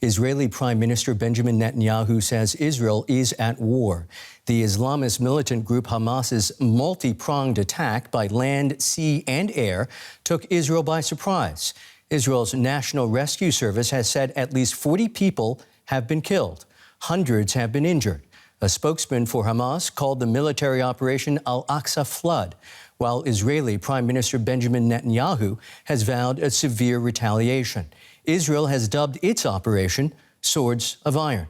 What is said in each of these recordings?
Israeli Prime Minister Benjamin Netanyahu says Israel is at war. The Islamist militant group Hamas's multi-pronged attack by land, sea, and air took Israel by surprise. Israel's National Rescue Service has said at least 40 people have been killed. Hundreds have been injured. A spokesman for Hamas called the military operation Al-Aqsa Flood, while Israeli Prime Minister Benjamin Netanyahu has vowed a severe retaliation. Israel has dubbed its operation Swords of Iron.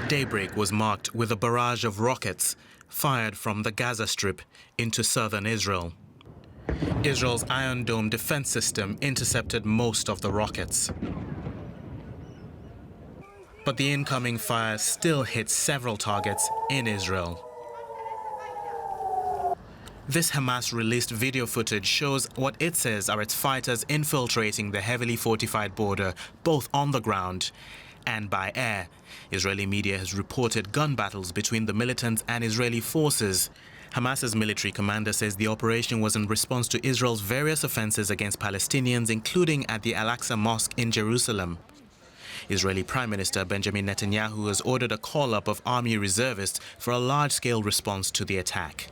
Daybreak was marked with a barrage of rockets fired from the Gaza Strip into southern Israel. Israel's Iron Dome defense system intercepted most of the rockets. But the incoming fire still hit several targets in Israel. This Hamas-released video footage shows what it says are its fighters infiltrating the heavily fortified border, both on the ground and by air. Israeli media has reported gun battles between the militants and Israeli forces. Hamas's military commander says the operation was in response to Israel's various offenses against Palestinians, including at the Al-Aqsa Mosque in Jerusalem. Israeli Prime Minister Benjamin Netanyahu has ordered a call-up of army reservists for a large-scale response to the attack.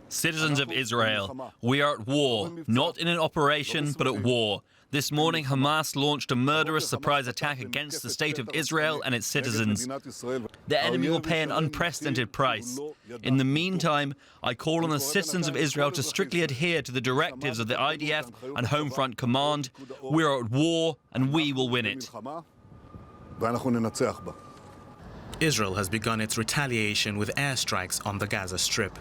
Citizens of Israel, we are at war, not in an operation, but at war. This morning, Hamas launched a murderous surprise attack against the state of Israel and its citizens. The enemy will pay an unprecedented price. In the meantime, I call on the citizens of Israel to strictly adhere to the directives of the IDF and Home Front Command. We are at war, and we will win it. Israel has begun its retaliation with airstrikes on the Gaza Strip.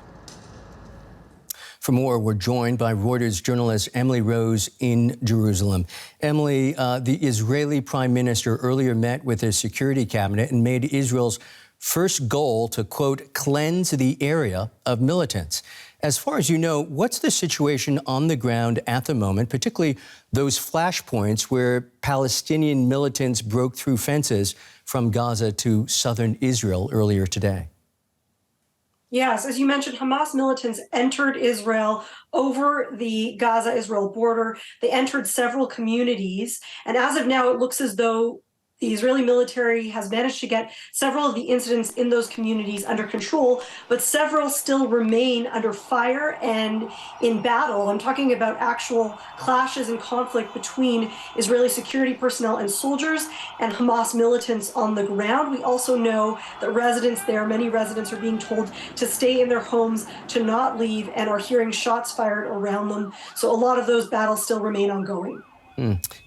For more, we're joined by Reuters journalist Emily Rose in Jerusalem. Emily, the Israeli Prime Minister earlier met with his security cabinet and made Israel's first goal to, quote, cleanse the area of militants. As far as you know, what's the situation on the ground at the moment, particularly those flashpoints where Palestinian militants broke through fences from Gaza to southern Israel earlier today? Yes, as you mentioned, Hamas militants entered Israel over the Gaza-Israel border. They entered several communities. And as of now, it looks as though the Israeli military has managed to get several of the incidents in those communities under control, but several still remain under fire and in battle. I'm talking about actual clashes and conflict between Israeli security personnel and soldiers and Hamas militants on the ground. We also know that residents there, many residents are being told to stay in their homes, to not leave, and are hearing shots fired around them. So a lot of those battles still remain ongoing.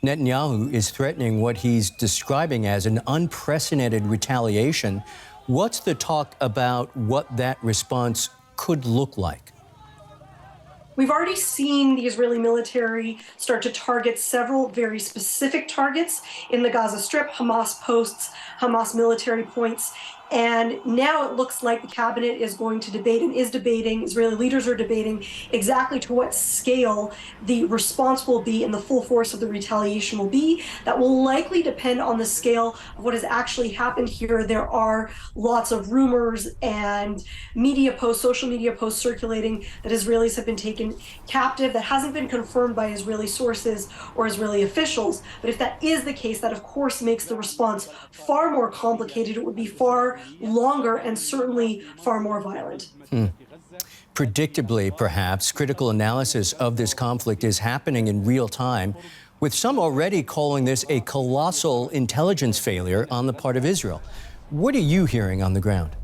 Netanyahu is threatening what he's describing as an unprecedented retaliation. What's the talk about what that response could look like? We've already seen the Israeli military start to target several very specific targets in the Gaza Strip, Hamas posts, Hamas military points. And now it looks like the cabinet is going to debate and is debating, Israeli leaders are debating exactly to what scale the response will be and the full force of the retaliation will be. That will likely depend on the scale of what has actually happened here. There are lots of rumors and media posts, social media posts circulating that Israelis have been taken captive. That hasn't been confirmed by Israeli sources or Israeli officials. But if that is the case, that of course makes the response far more complicated. It would be far longer and certainly far more violent. Predictably, perhaps, critical analysis of this conflict is happening in real time, with some already calling this a colossal intelligence failure on the part of Israel. What are you hearing on the ground?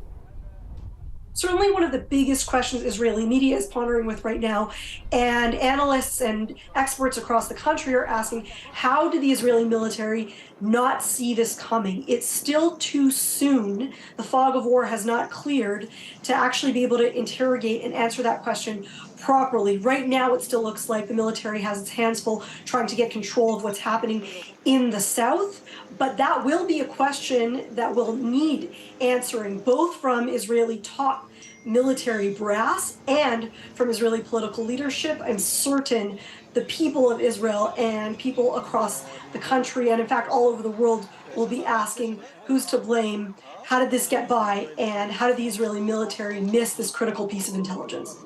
Certainly one of the biggest questions Israeli media is pondering with right now, and analysts and experts across the country are asking, how did the Israeli military not see this coming? It's still too soon. The fog of war has not cleared to actually be able to interrogate and answer that question properly. Right now, it still looks like the military has its hands full trying to get control of what's happening in the south. But that will be a question that will need answering, both from Israeli top military brass and from Israeli political leadership. I'm certain the people of Israel and people across the country, and in fact all over the world, will be asking who's to blame, how did this get by, and how did the Israeli military miss this critical piece of intelligence?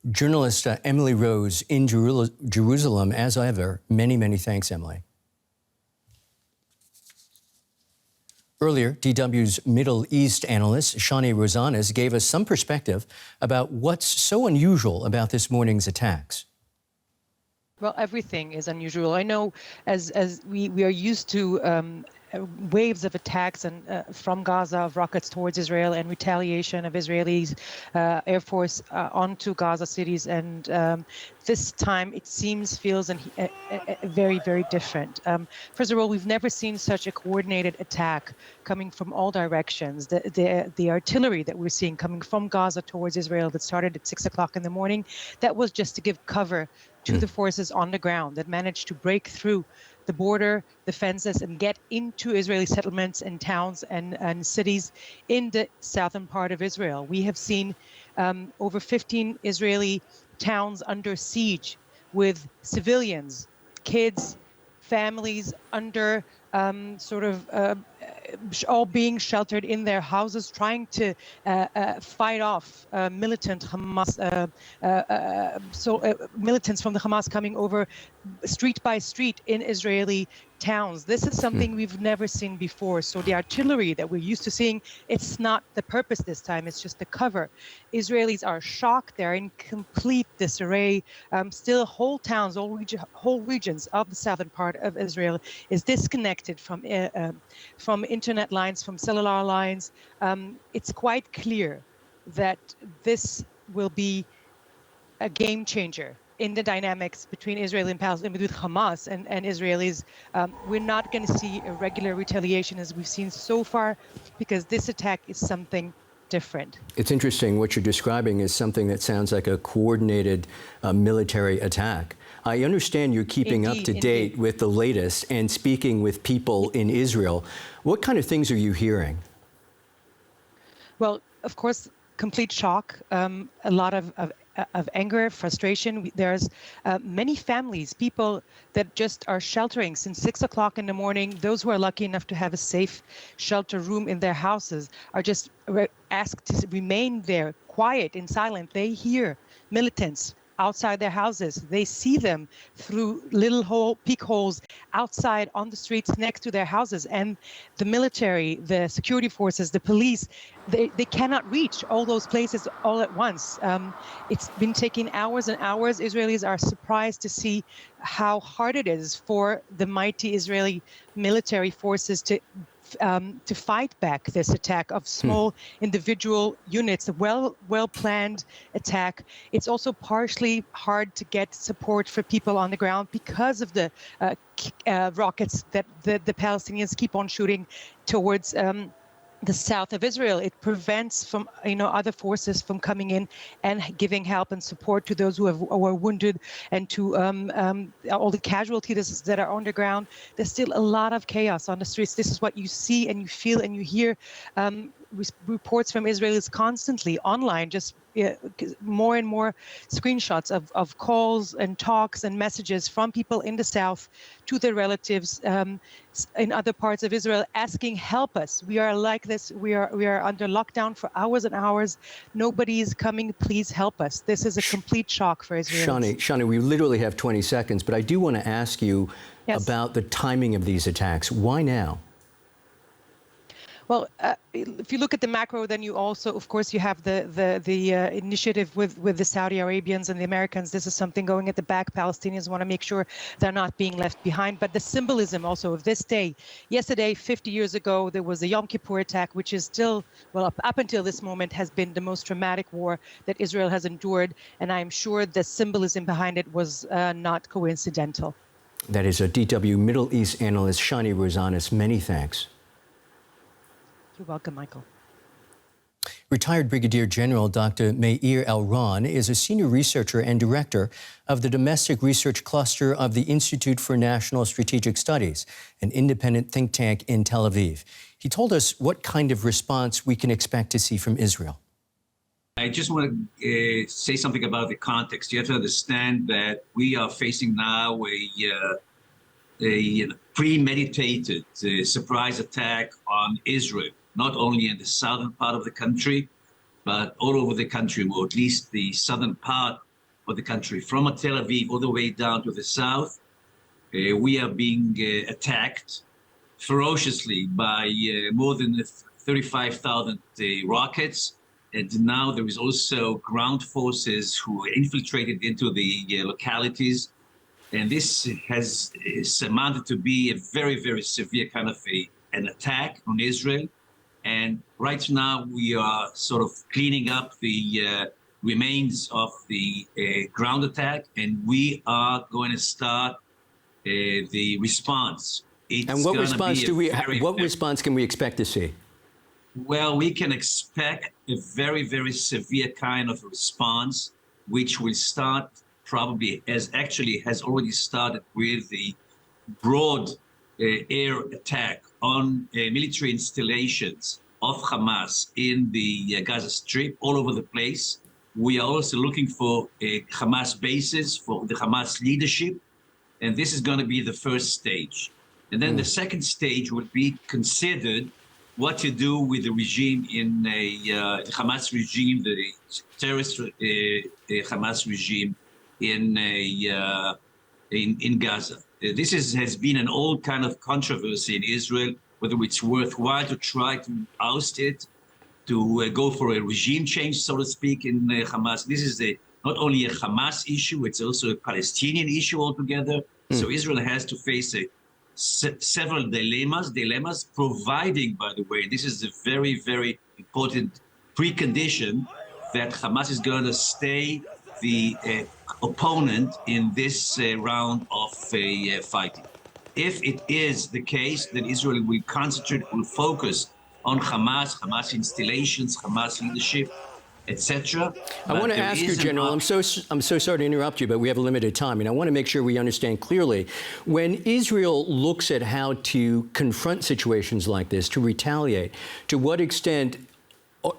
Journalist Emily Rose in Jerusalem, as ever. Many, many thanks, Emily. Earlier, DW's Middle East analyst Shauni Rosanas gave us some perspective about what's so unusual about this morning's attacks. Well, everything is unusual. I know as we are used to waves of attacks and from Gaza of rockets towards Israel and retaliation of Israelis Air Force onto Gaza cities, and this time it feels very, very different. First of all, we've never seen such a coordinated attack coming from all directions. The artillery that we're seeing coming from Gaza towards Israel that started at 6 o'clock in the morning, that was just to give cover to the forces on the ground that managed to break through the border, the fences, and get into Israeli settlements and towns and cities in the southern part of Israel. We have seen over 15 Israeli towns under siege with civilians, kids, families under all being sheltered in their houses, trying to fight off militant Hamas, militants from the Hamas coming over street by street in Israeli towns. This is something we've never seen before. So the artillery that we're used to seeing, it's not the purpose this time, it's just the cover. Israelis are shocked, they're in complete disarray. Still whole towns, whole regions of the southern part of Israel is disconnected from internet lines, from cellular lines. It's quite clear that this will be a game changer in the dynamics between Israel and Palestine, with Hamas and Israelis. We're not going to see a regular retaliation as we've seen so far, because this attack is something different. It's interesting. What you're describing is something that sounds like a coordinated military attack. I understand you're keeping up to date with the latest and speaking with people in Israel. What kind of things are you hearing? Well, of course, complete shock, a lot of anger, frustration. There's many families, people that just are sheltering since 6 o'clock in the morning. Those who are lucky enough to have a safe shelter room in their houses are just asked to remain there, quiet and silent. They hear militants outside their houses. They see them through little peek holes outside on the streets next to their houses. And the military, the security forces, the police, they cannot reach all those places all at once. It's been taking hours and hours. Israelis are surprised to see how hard it is for the mighty Israeli military forces to fight back this attack of small individual units, a well-planned attack. It's also partially hard to get support for people on the ground because of the rockets that the Palestinians keep on shooting towards the south of Israel. It prevents from other forces from coming in and giving help and support to those who are wounded, and to all the casualties that are on the ground. There's still a lot of chaos on the streets. This is what you see and you feel and you hear. Reports from Israelis constantly online, just more and more screenshots of calls and talks and messages from people in the south to their relatives in other parts of Israel, asking, help us. We are like this. We are under lockdown for hours and hours. Nobody is coming. Please help us. This is a complete shock for Israelis. Shauni, we literally have 20 seconds, but I do want to ask you about the timing of these attacks. Why now? Well, if you look at the macro, then you also, of course, you have the initiative with the Saudi Arabians and the Americans. This is something going at the back. Palestinians want to make sure they're not being left behind. But the symbolism also of this day. Yesterday, 50 years ago, there was the Yom Kippur attack, which is still, well, up until this moment, has been the most traumatic war that Israel has endured. And I'm sure the symbolism behind it was not coincidental. That is a DW Middle East analyst, Shauni Rosanas. Many thanks. You're welcome, Michael. Retired Brigadier General Dr. Mayir Elron is a senior researcher and director of the Domestic Research Cluster of the Institute for National Strategic Studies, an independent think tank in Tel Aviv. He told us what kind of response we can expect to see from Israel. I just want to say something about the context. You have to understand that we are facing now a premeditated surprise attack on Israel, not only in the southern part of the country, but all over the country, or at least the southern part of the country, from Tel Aviv all the way down to the south. We are being attacked ferociously by more than 35,000 rockets. And now there is also ground forces who infiltrated into the localities. And this has amounted to be a very, very severe kind of an attack on Israel. And right now we are sort of cleaning up the remains of the ground attack, and we are going to start the response. And what response response can we expect to see? Well, we can expect a very, very severe kind of response, which will start probably, has already started with the broad air attack on military installations of Hamas in the Gaza Strip all over the place. We are also looking for Hamas bases for the Hamas leadership, and this is going to be the first stage. And then the second stage would be considered what to do with the regime in the Hamas regime, the terrorist Hamas regime in Gaza. This has been an old kind of controversy in Israel, whether it's worthwhile to try to oust it, to go for a regime change, so to speak, in Hamas. This is not only a Hamas issue, it's also a Palestinian issue altogether. So Israel has to face several dilemmas, providing, by the way, this is a very, very important precondition that Hamas is going to stay the opponent in this round of fighting. If it is the case, then Israel will focus on Hamas installations, Hamas leadership, etc. I want to ask you, General, I'm so sorry to interrupt you, but we have a limited time, and I want to make sure we understand clearly. When Israel looks at how to confront situations like this, to retaliate, to what extent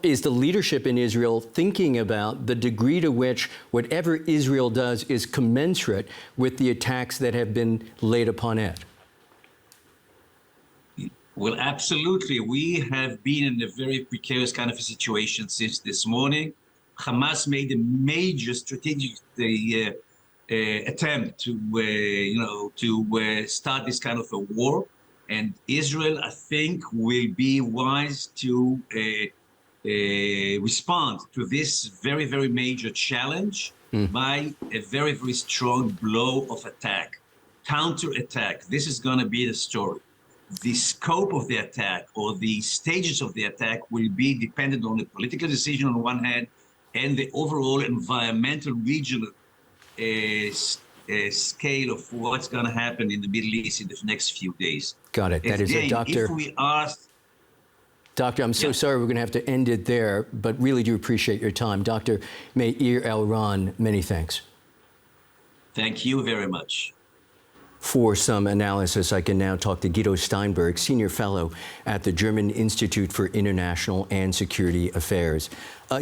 is the leadership in Israel thinking about the degree to which whatever Israel does is commensurate with the attacks that have been laid upon it? Well, absolutely. We have been in a very precarious kind of a situation since this morning. Hamas made a major strategic attempt to start this kind of a war. And Israel, I think, will be wise to respond to this very, very major challenge by a very, very strong blow of attack, counter-attack. This is going to be the story. The scope of the attack or the stages of the attack will be dependent on the political decision on one hand and the overall environmental regional scale of what's going to happen in the Middle East in the next few days. Got it. That is it, Doctor. If we ask... Doctor, I'm so sorry we're going to have to end it there, but really do appreciate your time. Dr. Mayir Elron, many thanks. Thank you very much. For some analysis, I can now talk to Gideon Steinberg, Senior Fellow at the German Institute for International and Security Affairs.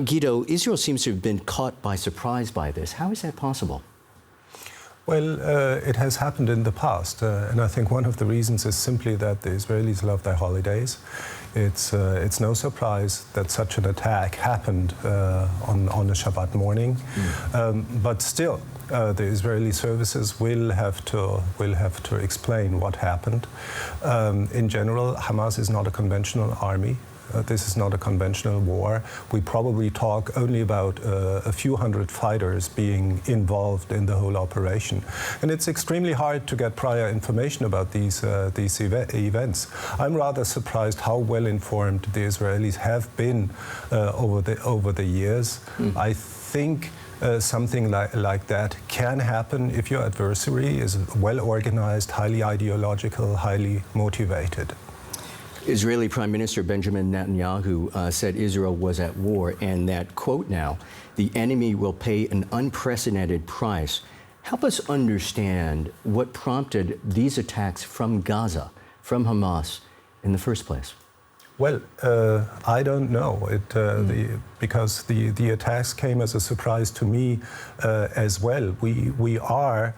Gideon, Israel seems to have been caught by surprise by this. How is that possible? Well, it has happened in the past, and I think one of the reasons is simply that the Israelis love their holidays. It's no surprise that such an attack happened on a Shabbat morning, but still, the Israeli services will have to explain what happened. In general, Hamas is not a conventional army. This is not a conventional war. We probably talk only about a few hundred fighters being involved in the whole operation. And it's extremely hard to get prior information about these events. I'm rather surprised how well informed the Israelis have been over the years. I think something like that can happen if your adversary is well organized, highly ideological, highly motivated. Israeli Prime Minister Benjamin Netanyahu said Israel was at war and that, quote now, the enemy will pay an unprecedented price. Help us understand what prompted these attacks from Gaza, from Hamas, in the first place. Well, I don't know, because the attacks came as a surprise to me as well. We are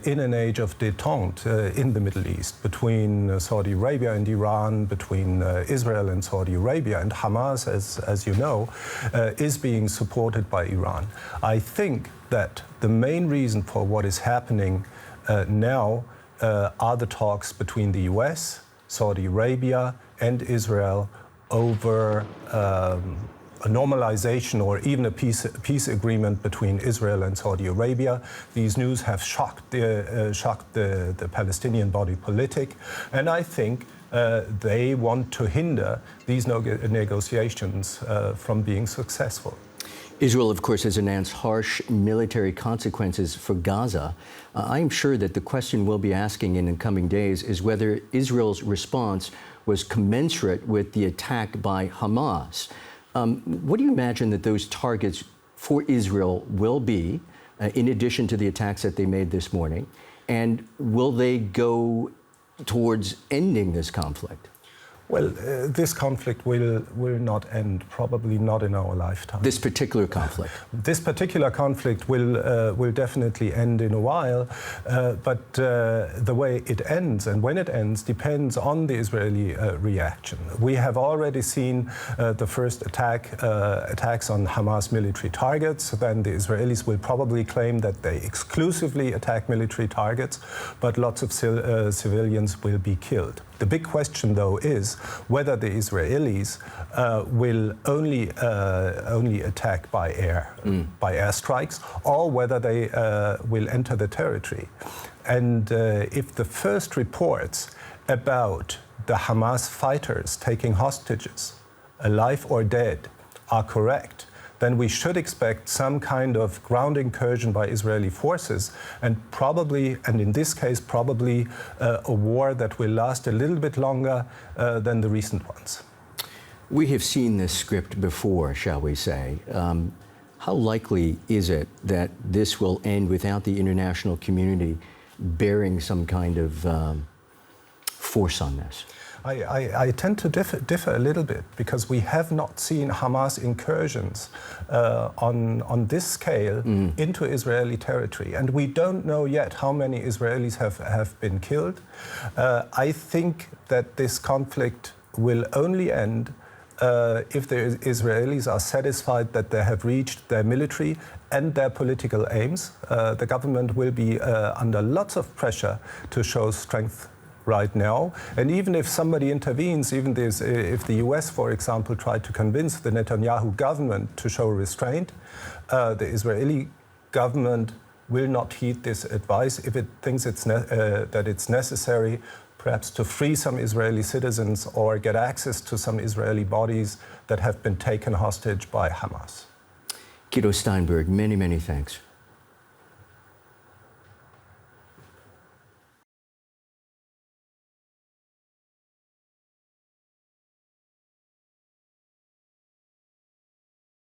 in an age of détente in the Middle East between Saudi Arabia and Iran, between Israel and Saudi Arabia, and Hamas, as you know, is being supported by Iran. I think that the main reason for what is happening now are the talks between the US, Saudi Arabia, and Israel over a normalization or even a peace agreement between Israel and Saudi Arabia. These news have shocked the Palestinian body politic, and I think they want to hinder these negotiations from being successful. Israel, of course, has announced harsh military consequences for Gaza. I'm sure that the question we'll be asking in the coming days is whether Israel's response was commensurate with the attack by Hamas. What do you imagine that those targets for Israel will be, in addition to the attacks that they made this morning? And will they go towards ending this conflict? Well, this conflict will not end, probably not in our lifetime. This particular conflict? This particular conflict will definitely end in a while, but the way it ends and when it ends depends on the Israeli reaction. We have already seen the first attacks on Hamas military targets. Then the Israelis will probably claim that they exclusively attack military targets, but lots of civilians will be killed. The big question, though, is whether the Israelis will only attack by air, by airstrikes, or whether they will enter the territory. And if the first reports about the Hamas fighters taking hostages, alive or dead, are correct, then we should expect some kind of ground incursion by Israeli forces, and probably, and in this case, probably a war that will last a little bit longer than the recent ones. We have seen this script before, shall we say. How likely is it that this will end without the international community bearing some kind of force on this? I tend to differ a little bit, because we have not seen Hamas incursions on this scale into Israeli territory, and we don't know yet how many Israelis have been killed. I think that this conflict will only end if the Israelis are satisfied that they have reached their military and their political aims. The government will be under lots of pressure to show strength right now. And even if somebody intervenes, even if the US, for example, tried to convince the Netanyahu government to show restraint, the Israeli government will not heed this advice if it thinks that it's necessary perhaps to free some Israeli citizens or get access to some Israeli bodies that have been taken hostage by Hamas. Gideon Steinberg, many, many thanks.